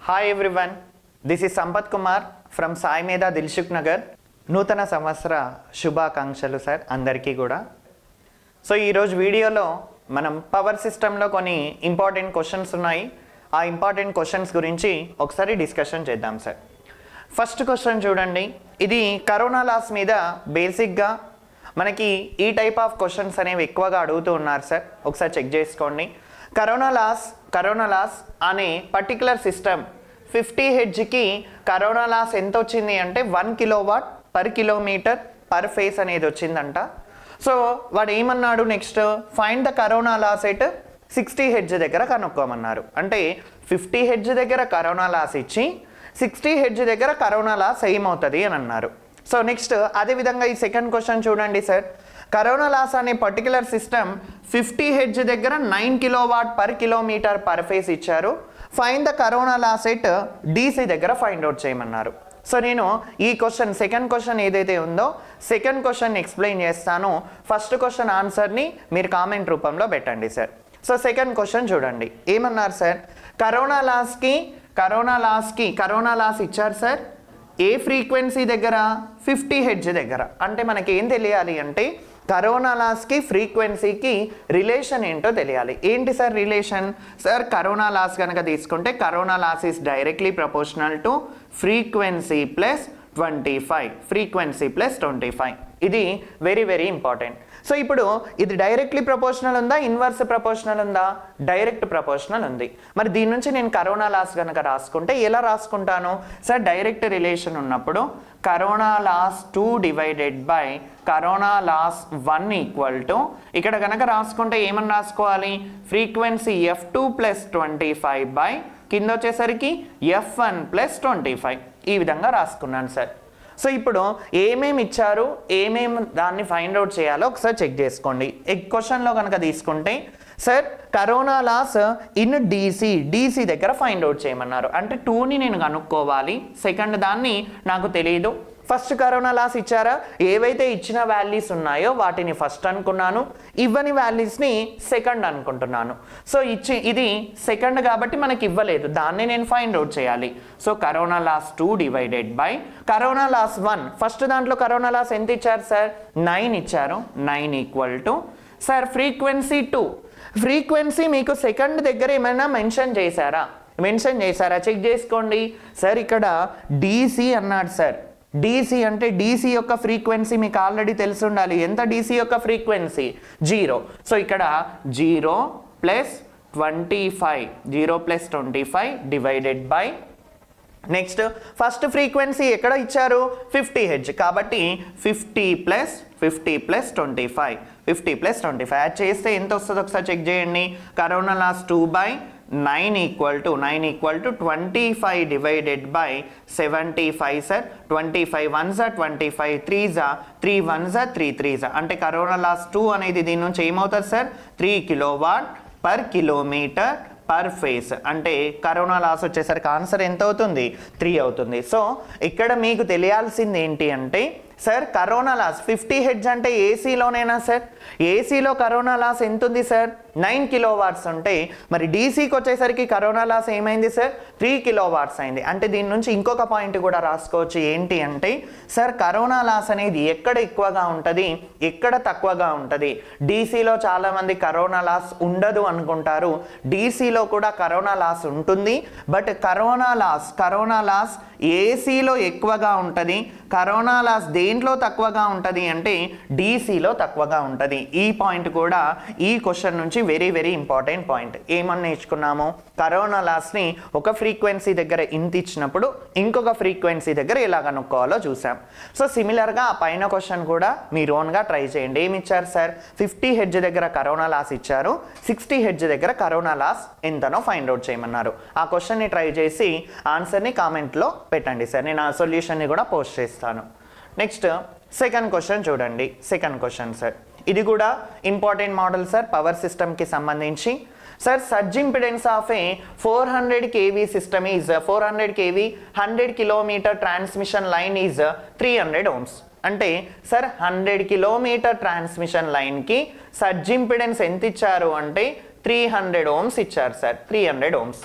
Hi everyone, this is Sampath Kumar from Sai మేధా దిల్సుఖ్ నగర్. నూతన సంవత్సర శుభాకాంక్షలు సార్ అందరికీ కూడా. సో ఈరోజు వీడియోలో మనం పవర్ సిస్టంలో కొన్ని ఇంపార్టెంట్ క్వశ్చన్స్ ఉన్నాయి. ఆ ఇంపార్టెంట్ క్వశ్చన్స్ గురించి ఒకసారి డిస్కషన్ చేద్దాం సార్. ఫస్ట్ క్వశ్చన్ చూడండి, ఇది కరోనా లాస్ మీద బేసిక్గా మనకి ఈ టైప్ ఆఫ్ క్వశ్చన్స్ అనేవి ఎక్కువగా అడుగుతూ ఉన్నారు సార్. ఒకసారి చెక్ చేసుకోండి. కరోనా లాస్ అనే పర్టికులర్ సిస్టమ్ 50 హెర్ట్జ్కి కరోనా లాస్ ఎంత వచ్చింది అంటే 1 kilowatt per kilometre per phase అనేది వచ్చిందంట. సో వాడు ఏమన్నాడు, next find the corona loss at 60 hertz దగ్గర కనుక్కోమన్నారు. అంటే 50 హెర్ట్జ్ దగ్గర కరోనా లాస్ ఇచ్చి 60 హెర్ట్జ్ దగ్గర కరోనా లాస్ ఏమవుతుంది అని అన్నారు. సో నెక్స్ట్ అదేవిధంగా ఈ సెకండ్ క్వశ్చన్ చూడండి సార్. కరోనా లాస్ అనే పర్టికులర్ సిస్టమ్ 50 హెర్ట్జ్ దగ్గర 9 kilowatt per kilometre per phase ఇచ్చారు. Find the corona loss at DC దగ్గర ఫైండ్ అవుట్ చేయమన్నారు. సో నేను ఈ క్వశ్చన్ సెకండ్ క్వశ్చన్ ఏదైతే ఉందో సెకండ్ క్వశ్చన్ ఎక్స్ప్లెయిన్ చేస్తాను. ఫస్ట్ క్వశ్చన్ ఆన్సర్ని మీరు కామెంట్ రూపంలో పెట్టండి సార్. సో సెకండ్ క్వశ్చన్ చూడండి, ఏమన్నారు సార్, కరోనా లాస్ ఇచ్చారు సార్ ఏ ఫ్రీక్వెన్సీ దగ్గర, 50 హెర్ట్జ్ దగ్గర. అంటే మనకి ఏం తెలియాలి అంటే కరోనా లాస్కి ఫ్రీక్వెన్సీకి రిలేషన్ ఏంటో తెలియాలి. ఏంటి sir relation? Sir corona loss కనుక తీసుకుంటే corona loss is directly proportional to frequency plus 25. ఇది వెరీ వెరీ ఇంపార్టెంట్. సో ఇప్పుడు ఇది డైరెక్ట్లీ ప్రపోర్షనల్ ఉందా, ఇన్వర్స్ ప్రపోర్షనల్ ఉందా? డైరెక్ట్ ప్రపోర్షనల్ ఉంది. మరి దీని నుంచి నేను కరోనా లాస్ కనుక రాసుకుంటే ఎలా రాసుకుంటాను సార్? డైరెక్ట్ రిలేషన్ ఉన్నప్పుడు corona loss 2 divided by corona loss 1 equal to, ఇక్కడ కనుక రాసుకుంటే ఏమని రాసుకోవాలి, ఫ్రీక్వెన్సీ F2 ప్లస్ 25 బై కింద వచ్చేసరికి F1 ప్లస్ 25. ఈ విధంగా రాసుకున్నాను సార్. సో ఇప్పుడు ఏమేమి ఇచ్చారు, ఏమేమి దాన్ని ఫైండ్ అవుట్ చేయాలో ఒకసారి చెక్ చేసుకోండి. క్వశ్చన్లో కనుక తీసుకుంటే sir corona loss in DC దగ్గర ఫైండ్ అవుట్ చేయమన్నారు. అంటే 2ని నేను కనుక్కోవాలి, సెకండ్ దాన్ని నాకు తెలియదు. ఫస్ట్ కరోనా లాస్ ఇచ్చారా, ఏవైతే ఇచ్చిన వాల్యూస్ ఉన్నాయో వాటిని ఫస్ట్ అనుకున్నాను, ఇవ్వని వాల్యూస్ని సెకండ్ అనుకుంటున్నాను. సో ఇది సెకండ్ కాబట్టి మనకి ఇవ్వలేదు, దాన్ని నేను ఫైండ్ అవుట్ చేయాలి. So corona loss 2 divided by corona loss 1. First దాంట్లో కరోనా లాస్ ఎంత ఇచ్చారు సార్? 9 ఇచ్చారు. 9 equal to sir frequency 2. Frequency మీకు సెకండ్ దగ్గర ఏమైనా మెన్షన్ చేశారా చెక్ చేసుకోండి సార్. ఇక్కడ DC అన్నాడు సార్. DC అంటే DC యొక్క ఫ్రీక్వెన్సీ మీకు ఆల్రెడీ తెలిసి ఉండాలి. ఎంత DC యొక్క ఫ్రీక్వెన్సీ? 0. సో ఇక్కడ 0 plus 25 divided by next first frequency ఎక్కడ ఇచ్చారు? 50 హెర్ట్జ్ కాబట్టి 50 ప్లస్ 25 యాడ్ చేస్తే ఎంత వస్తుందో ఒకసారి చెక్ చేయండి. Corona loss 2 by 9 equal to 25 divided by 75 sir. 25 1s 25, 3s 3 1s 3 3s. అంటే కరోనా లాస్ 2 అనేది దీని నుంచి ఏమవుతుంది sir? 3 kilowatt per kilometre per phase. అంటే కరోనా లాస్ వచ్చేసరికి ఆన్సర్ ఎంత అవుతుంది? 3 అవుతుంది. సో ఇక్కడ మీకు తెలియాల్సింది ఏంటి అంటే సార్ కరోనా లాస్ 50 హెర్ట్జ్ అంటే ఏసీలోనేనా సార్? ఏసీలో కరోనా లాస్ ఎంత ఉంది సార్? 9 కిలోవాట్స్ ఉంటే మరి DCకి వచ్చేసరికి కరోనా లాస్ ఏమైంది సార్? 3 కిలోవాట్స్ అయింది. అంటే దీని నుంచి ఇంకొక పాయింట్ కూడా రాసుకోవచ్చు. ఏంటి అంటే సార్ కరోనా లాస్ అనేది ఎక్కడ ఎక్కువగా ఉంటుంది, ఎక్కడ తక్కువగా ఉంటుంది? DCలో చాలామంది కరోనా లాస్ ఉండదు అనుకుంటారు. DCలో కూడా కరోనా లాస్ ఉంటుంది. బట్ కరోనా లాస్ ఏసీలో ఎక్కువగా ఉంటుంది. కరోనా లాస్ దేంట్లో తక్కువగా ఉంటుంది అంటే DCలో తక్కువగా ఉంటుంది. ఈ పాయింట్ కూడా ఈ క్వశ్చన్ నుంచి వెరీ వెరీ ఇంపార్టెంట్ పాయింట్. ఏమని నేర్చుకున్నాము? కరోనా లాస్ని ఒక ఫ్రీక్వెన్సీ దగ్గర ఇంత ఇచ్చినప్పుడు ఇంకొక ఫ్రీక్వెన్సీ దగ్గర ఎలా కనుక్కోవాలో చూసాం. సో సిమిలర్గా ఆ పైన క్వశ్చన్ కూడా మీరు ఓన్గా ట్రై చేయండి. ఏమి ఇచ్చారు సార్? 50 హెర్ట్జ్ దగ్గర కరోనా లాస్ ఇచ్చారు, 60 హెర్ట్జ్ దగ్గర కరోనా లాస్ ఎంతనో ఫైండ్ అవుట్ చేయమన్నారు. ఆ క్వశ్చన్ని ట్రై చేసి ఆన్సర్ని కామెంట్లో పెట్టండి సార్. నేను ఆ సొల్యూషన్ని కూడా పోస్ట్ చేస్తాను. నెక్స్ట్ సెకండ్ క్వశ్చన్ చూడండి. సెకండ్ క్వశ్చన్ సార్, ఇది కూడా ఇంపార్టెంట్ మోడల్ సార్ పవర్ సిస్టమ్కి సంబంధించి. Sir surge impedance of a 400 kV system is 400 kV 100 kilometre transmission line is 300 ohms. అంటే సార్ 100 కిలోమీటర్ ట్రాన్స్మిషన్ లైన్కి సర్జ్ ఇంపిడెన్స్ ఎంత ఇచ్చారు అంటే 300 ohms ఇచ్చారు సార్. 300 ohms.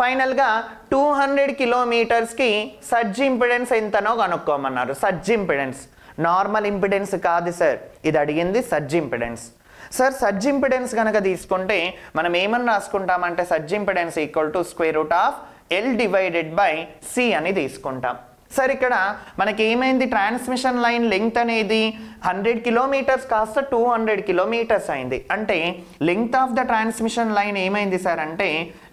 ఫైనల్గా 200 కిలోమీటర్స్కి సర్జ్ ఇంపిడెన్స్ ఎంతనో కనుక్కోమన్నారు. సర్జ్ ఇంపిడెన్స్ నార్మల్ ఇంపిడెన్స్ కాదు సార్, ఇది అడిగింది surge impedance. Sir surge impedance కనుక తీసుకుంటే మనం ఏమని రాసుకుంటామంటే surge impedance equal to √L divided by C అని తీసుకుంటాం. సార్ ఇక్కడ మనకి ఏమైంది, ట్రాన్స్మిషన్ లైన్ లెంగ్త్ అనేది 100 కిలోమీటర్స్ కాస్త 200 కిలోమీటర్స్ అయింది. అంటే length of the transmission line ఏమైంది సార్ అంటే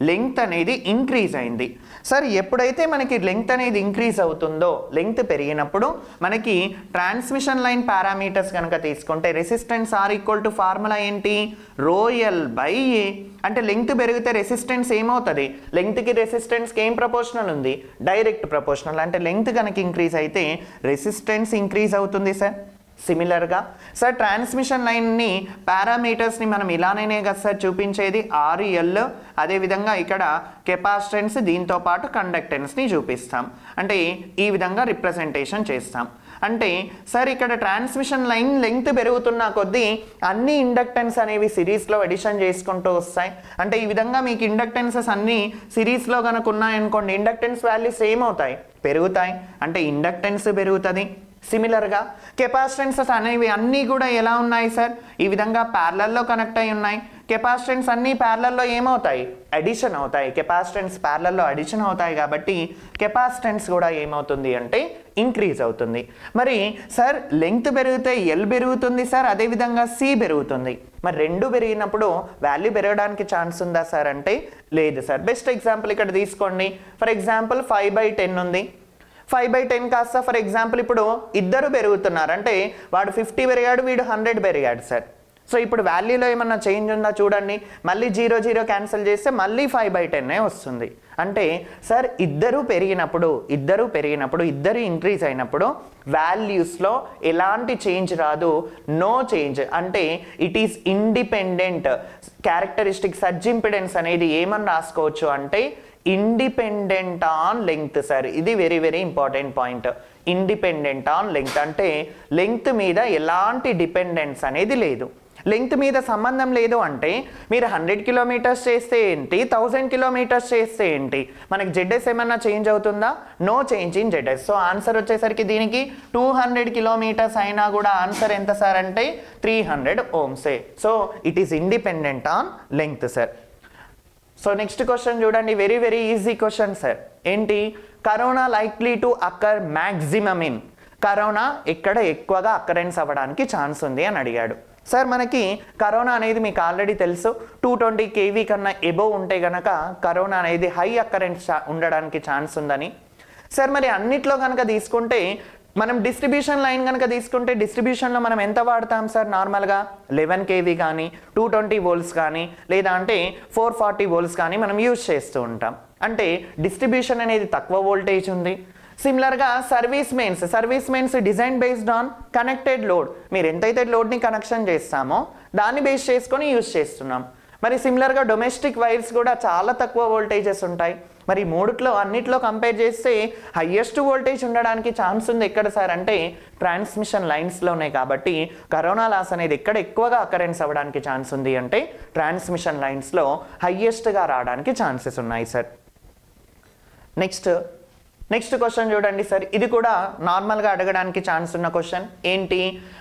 లెంగ్త్ అనేది ఇంక్రీజ్ అయింది. సార్ ఎప్పుడైతే మనకి లెంగ్త్ అనేది ఇంక్రీజ్ అవుతుందో, లెంగ్త్ పెరిగినప్పుడు మనకి ట్రాన్స్మిషన్ లైన్ పారామీటర్స్ కనుక తీసుకుంటే resistance R equal to formula ఏంటి, ρL బై A. అంటే లెంగ్త్ పెరిగితే రెసిస్టెన్స్ ఏమవుతుంది, లెంగ్త్కి రెసిస్టెన్స్కి ఏం ప్రపోర్షనల్ ఉంది, డైరెక్ట్ ప్రపోర్షనల్. అంటే లెంగ్త్ కనుక ఇంక్రీజ్ అయితే రెసిస్టెన్స్ ఇంక్రీజ్ అవుతుంది సార్. సిమిలర్గా సార్ ట్రాన్స్మిషన్ లైన్ని పారామీటర్స్ని మనం ఇలానే కదా సార్ చూపించేది, RL, అదేవిధంగా ఇక్కడ కెపాసిటెన్స్, దీంతో పాటు కండక్టెన్స్ని చూపిస్తాం. అంటే ఈ విధంగా రిప్రజెంటేషన్ చేస్తాం. అంటే సార్ ఇక్కడ ట్రాన్స్మిషన్ లైన్ లెంగ్త్ పెరుగుతున్న కొద్దీ అన్ని ఇండక్టెన్స్ అనేవి సిరీస్లో ఎడిషన్ చేసుకుంటూ వస్తాయి. అంటే ఈ విధంగా మీకు ఇండక్టెన్సెస్ అన్నీ సిరీస్లో కనుక ఉన్నాయనుకోండి, ఇండక్టెన్స్ వాల్యూస్ ఏమవుతాయి, పెరుగుతాయి. అంటే ఇండక్టెన్స్ పెరుగుతుంది. సిమిలర్గా కెపాసిటెన్సెస్ అనేవి అన్నీ కూడా ఎలా ఉన్నాయి సార్, ఈ విధంగా ప్యారలల్లో కనెక్ట్ అయి ఉన్నాయి. కెపాసిటెన్స్ అన్నీ ప్యారలల్లో ఏమవుతాయి, అడిషన్ అవుతాయి. కెపాసిటెన్స్ ప్యారలల్లో అడిషన్ అవుతాయి కాబట్టి కెపాసిటెన్స్ కూడా ఏమవుతుంది అంటే ఇంక్రీజ్ అవుతుంది. మరి సార్ లెంగ్త్ పెరిగితే ఎల్ పెరుగుతుంది సార్, అదేవిధంగా C పెరుగుతుంది. మరి రెండు పెరిగినప్పుడు వాల్యూ పెరగడానికి ఛాన్స్ ఉందా సార్ అంటే లేదు సార్. బెస్ట్ ఎగ్జాంపుల్ ఇక్కడ తీసుకోండి. ఫర్ ఎగ్జాంపుల్ 5/10 ఉంది. 5/10 కాస్త ఫర్ ఎగ్జాంపుల్ ఇప్పుడు ఇద్దరు పెరుగుతున్నారు, అంటే వాడు 50 పెరిగాడు, వీడు 100 పెరిగాడు సార్. సో ఇప్పుడు వాల్యూలో ఏమన్నా చేంజ్ ఉందా చూడండి. మళ్ళీ 0 0 క్యాన్సిల్ చేస్తే మళ్ళీ 5/10 వస్తుంది. అంటే సార్ ఇద్దరు పెరిగినప్పుడు ఇద్దరు ఇంక్రీజ్ అయినప్పుడు వాల్యూస్లో ఎలాంటి చేంజ్ రాదు, నో చేంజ్. అంటే it is independent characteristic. Surge impedance అనేది ఏమని రాసుకోవచ్చు అంటే ఇండిపెండెంట్ ఆన్ లెంగ్త్ సార్. ఇది very very important point. Independent on length అంటే లెంగ్త్ మీద ఎలాంటి డిపెండెన్స్ అనేది లేదు. లెంగ్త్ మీద సంబంధం లేదు అంటే మీరు 100 కిలోమీటర్స్ చేస్తే ఏంటి, 1000 కిలోమీటర్స్ చేస్తే ఏంటి, మనకి ZS ఏమన్నా చేంజ్ అవుతుందా, no change in ZS. So answer వచ్చేసరికి దీనికి 200 కిలోమీటర్స్ అయినా కూడా ఆన్సర్ ఎంత సార్ అంటే 300 ohmsే. So it is independent on length sir. So next question చూడండి, very very easy question sir. ఏంటి, corona likely to occur maximum in, corona ఎక్కడ ఎక్కువగా అక్కరెన్స్ అవ్వడానికి ఛాన్స్ ఉంది అని అడిగాడు. సార్ మనకి కరోనా అనేది మీకు ఆల్రెడీ తెలుసు, 220 kV కన్నా ఎబోవ్ ఉంటే గనక కరోనా అనేది హై అక్కరెన్స్ ఉండడానికి ఛాన్స్ ఉందని. సార్ మరి అన్నిట్లో కనుక తీసుకుంటే మనం డిస్ట్రిబ్యూషన్ లైన్ కనుక తీసుకుంటే డిస్ట్రిబ్యూషన్లో మనం ఎంత వాడతాం సార్, నార్మల్గా 11 kV కానీ 220 volts కానీ లేదా అంటే 440 volts కానీ మనం యూజ్ చేస్తూ ఉంటాం. అంటే డిస్ట్రిబ్యూషన్ అనేది తక్కువ వోల్టేజ్ ఉంది. సిమిలర్గా service mains design based on connected load, మీరు ఎంతైతే లోడ్ని కనెక్షన్ చేస్తామో దాన్ని బేస్ చేసుకొని యూజ్ చేస్తున్నాం. మరి సిమిలర్గా డొమెస్టిక్ వైర్స్ కూడా చాలా తక్కువ వోల్టేజెస్ ఉంటాయి. మరి మూడిట్లో అన్నిట్లో కంపేర్ చేస్తే హయ్యెస్ట్ వోల్టేజ్ ఉండడానికి ఛాన్స్ ఉంది ఎక్కడ సార్ అంటే ట్రాన్స్మిషన్ లైన్స్లోనే. కాబట్టి కరోనా లాస్ అనేది ఎక్కడ ఎక్కువగా అకరెన్స్ అవ్వడానికి ఛాన్స్ ఉంది అంటే ట్రాన్స్మిషన్ లైన్స్లో హయ్యెస్ట్గా రావడానికి ఛాన్సెస్ ఉన్నాయి సార్. నెక్స్ట్ క్వశ్చన్ చూడండి సార్, ఇది కూడా నార్మల్గా అడగడానికి ఛాన్స్ ఉన్న క్వశ్చన్. ఏంటి,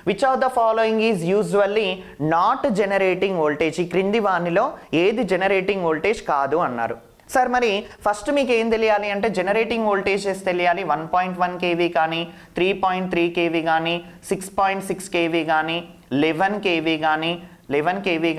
which of the following is usually not generating voltage, ఈ క్రింది వానిలో ఏది జనరేటింగ్ వోల్టేజ్ కాదు అన్నారు. సార్ మరి ఫస్ట్ మీకు ఏం తెలియాలి అంటే జనరేటింగ్ వోల్టేజెస్ తెలియాలి. 1.1 kV కానీ 3.3 kV కానీ 6.6 kV కానీ 11 kV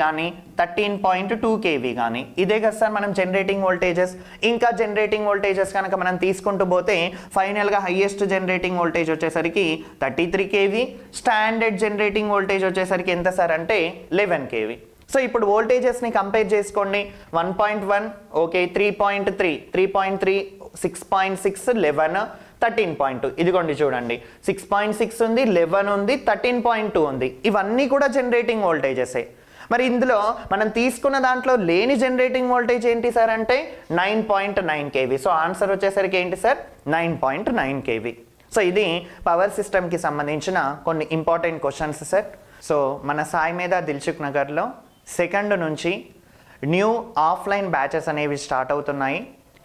కానీ 13.2 kV కానీ, ఇదే కదా సార్ మనం జనరేటింగ్ వోల్టేజెస్. ఇంకా జనరేటింగ్ వోల్టేజెస్ కనుక మనం తీసుకుంటూ పోతే ఫైనల్గా హైయెస్ట్ జనరేటింగ్ వోల్టేజ్ వచ్చేసరికి 33 kV, స్టాండర్డ్ జనరేటింగ్ వోల్టేజ్ వచ్చేసరికి ఎంత సార్ అంటే 11 kV. సో ఇప్పుడు వోల్టేజెస్ని కంపేర్ చేసుకోండి. 1.1 ఓకే, 3.3, 6.6, 11, 13.2. ఇదిగోండి చూడండి, 6.6 ఉంది, 11 ఉంది, 13.2 ఉంది. ఇవన్నీ కూడా జనరేటింగ్ వోల్టేజెసే. మరి ఇందులో మనం తీసుకున్న దాంట్లో లేని జనరేటింగ్ వోల్టేజ్ ఏంటి సార్ అంటే 9.9 kV. సో ఆన్సర్ వచ్చేసరికి ఏంటి సార్ 9.9 kV. సో ఇది పవర్ సిస్టమ్కి సంబంధించిన కొన్ని ఇంపార్టెంట్ క్వశ్చన్స్ సార్. సో మన సాయి మీద దిల్సుఖ్ నగర్లో 2nd నుంచి న్యూ ఆఫ్లైన్ బ్యాచెస్ అనేవి స్టార్ట్ అవుతున్నాయి.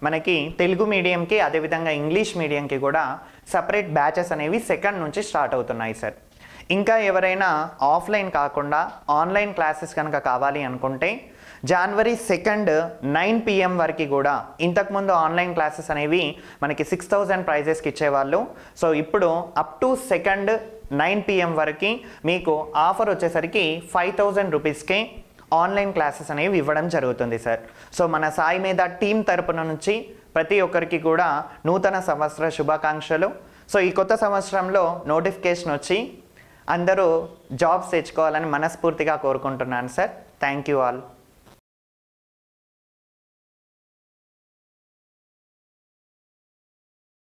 మనకి తెలుగు మీడియంకి అదేవిధంగా ఇంగ్లీష్ మీడియంకి కూడా సపరేట్ బ్యాచెస్ అనేవి 2nd నుంచి స్టార్ట్ అవుతున్నాయి సార్. ఇంకా ఎవరైనా ఆఫ్లైన్ కాకుండా ఆన్లైన్ క్లాసెస్ కనుక కావాలి అనుకుంటే January 2nd 9 PM వరకు కూడా, ఇంతకుముందు ఆన్లైన్ క్లాసెస్ అనేవి మనకి 6000 ప్రైజెస్కి ఇచ్చేవాళ్ళు. సో ఇప్పుడు అప్ టు 2nd 9 PM వరకు మీకు ఆఫర్ వచ్చేసరికి 5000 రూపీస్కే ఆన్లైన్ క్లాసెస్ అనేవి ఇవ్వడం జరుగుతుంది సార్. సో మన సాయి మీద టీం తరపున నుంచి ప్రతి ఒక్కరికి కూడా నూతన సంవత్సర శుభాకాంక్షలు. సో ఈ కొత్త సంవత్సరంలో నోటిఫికేషన్ వచ్చి అందరూ జాబ్స్ తెచ్చుకోవాలని మనస్ఫూర్తిగా కోరుకుంటున్నాను సార్. Thank you all.